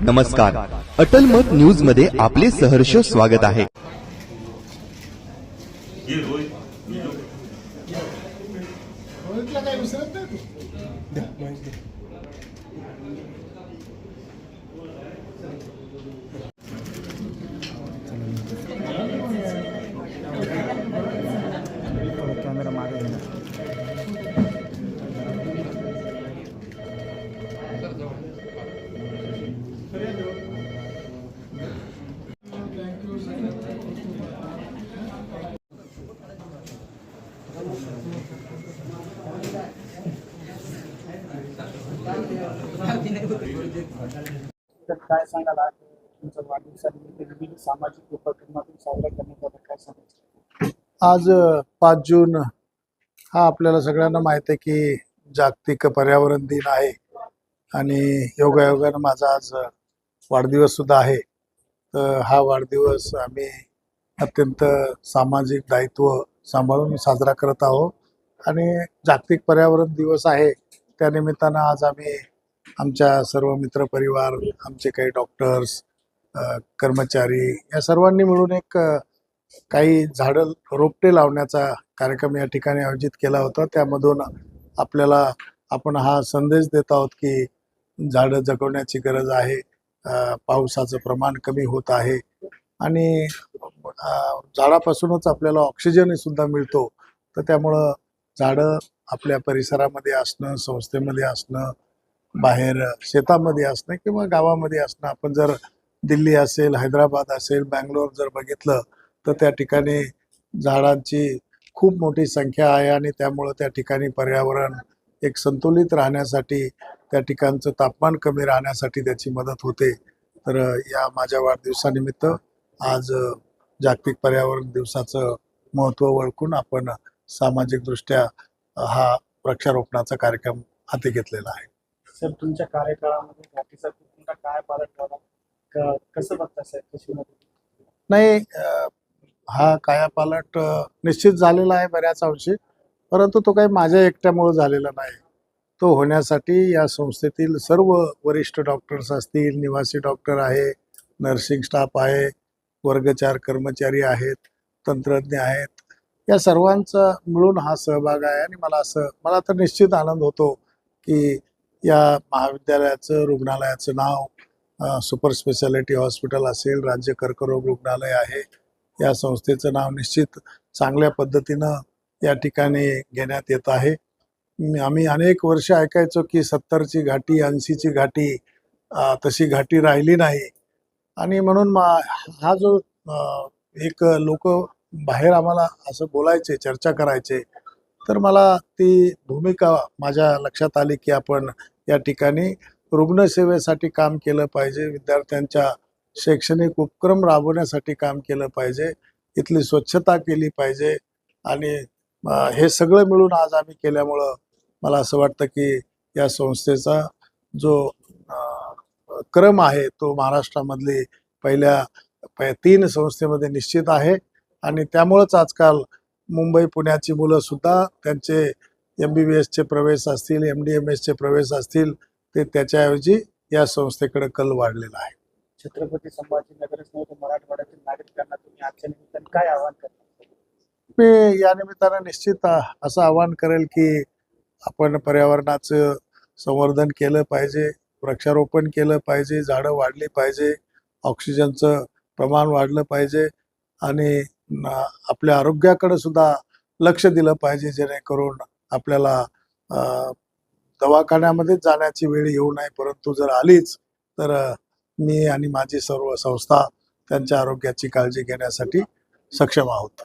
नमस्कार, अटल मत न्यूज मध्ये आपले सहर्ष स्वागत आहे. कॅमेरा मागे घे ना. तर काय सांगाल आज तुमचा वाढदिवसानिमित्त विविध सामाजिक उपक्रमातून साजरा करण्यात आला, काय सांगायचं? आज 5 जून हा आपल्याला सगळ्यांना माहित आहे की जागतिक पर्यावरण दिन आहे आणि योगायोगानं माझा आज वाढदिवस सुद्धा आहे. तर हा वाढदिवस आम्ही अत्यंत सामाजिक दायित्व सांभाळून साजरा करत आहोत आणि जागतिक पर्यावरण दिवस आहे त्यानिमित्तानं आज आम्ही आमच्या सर्व मित्रपरिवार, आमचे काही डॉक्टर्स, कर्मचारी या सर्वांनी मिळून एक काही झाडं रोपटे लावण्याचा कार्यक्रम या ठिकाणी आयोजित केला होता. त्यामधून आपण हा संदेश देत आहोत की झाडं जगवण्याची गरज आहे. पावसाचं प्रमाण कमी होत आहे आणि झाडापासूनच आपल्याला ऑक्सिजन सुद्धा मिळतो. तर त्यामुळं झाडं आपल्या परिसरामध्ये असणं, संस्थेमध्ये असणं, बाहेर शेतामध्ये असणं किंवा गावामध्ये असणं. आपण जर दिल्ली असेल, हैदराबाद असेल, बँगलोर जर बघितलं तर त्या ठिकाणी झाडांची खूप मोठी संख्या आहे आणि त्यामुळं त्या ठिकाणी पर्यावरण एक संतुलित राहण्यासाठी, त्या ठिकाणचं तापमान कमी राहण्यासाठी त्याची मदत होते. तर या माझ्या वाढदिवसानिमित्त आज जागतिक पर्यावरण दिवसाचं महत्त्व ओळखून आपण सामाजिकदृष्ट्या हा वृक्षारोपणाचा कार्यक्रम हाती घेतलेला आहे. सर, तुमच्या कार्यकाळामध्ये घाटीचा खूप मोठा कायापालट झाला, कसं बघता साहेब, कशी मदत? नाही, हा कायापालट निश्चित झालेला आहे बऱ्याच अंशी, परंतु तो काही माझ्या एकट्यामुळे झालेला नाही. तो होण्यासाठी या संस्थेतील सर्व वरिष्ठ डॉक्टर्स असतील, निवासी डॉक्टर आहे, नर्सिंग स्टाफ आहे, वर्ग 4 कर्मचारी आहेत, तंत्रज्ञ आहेत, या सर्वांचा मिळून हा सहभाग आहे. आणि मला तर निश्चित आनंद होतो की या महाविद्यालयाचं, रुग्णालयाचं नाव सुपर स्पेशालिटी हॉस्पिटल असेल, राज्य कर्करोग रुग्णालय आहे, या संस्थेचं नाव निश्चित चांगल्या पद्धतीनं या ठिकाणी घेण्यात येत आहे. आम्ही अनेक वर्ष ऐकायचो की 70ची घाटी, 80ची घाटी, तशी घाटी राहिली नाही. आणि म्हणून हा जो एक लोक बाहेर आम्हाला असं बोलायचे, चर्चा करायचे, तर मला ती भूमिका माझ्या लक्षात आली की आपण या ठिकाणी रुग्णसेवेसाठी काम केलं पाहिजे, विद्यार्थ्यांच्या शैक्षणिक उपक्रम राबवण्यासाठी काम केलं पाहिजे, इथली स्वच्छता केली पाहिजे. आणि हे सगळं मिळून आज आम्ही केल्यामुळं मला असं वाटतं की या संस्थेचा जो क्रम आहे तो महाराष्ट्रामधली पहिल्या 3 संस्थेमध्ये निश्चित आहे. आणि त्यामुळंच आजकाल मुंबई, पुण्याची मुलं सुद्धा त्यांचे MBBSचे प्रवेश असतील, MDMSचे प्रवेश असतील, ते त्याच्याऐवजी या संस्थेकडे कल वाढलेला आहे. छत्रपती संभाजीनगरच नाही तर मराठवाड्यातील नागरिकांना तुम्ही आजच्या निमित्ताने काय आवाहन करता? मी या निमित्तानं निश्चित असं आवाहन करेल की आपण पर्यावरणाचं संवर्धन केलं पाहिजे, वृक्षारोपण केलं पाहिजे, झाडं वाढली पाहिजे, ऑक्सिजनचं प्रमाण वाढलं पाहिजे आणि आपल्या आरोग्याकडे सुद्धा लक्ष दिलं पाहिजे, जेणेकरून आपल्याला दवाखान्यामध्ये जाण्याची वेळ येऊ नये. परंतु जर आलीच तर मी आणि माझी सर्व संस्था त्यांच्या आरोग्याची काळजी घेण्यासाठी सक्षम आहोत.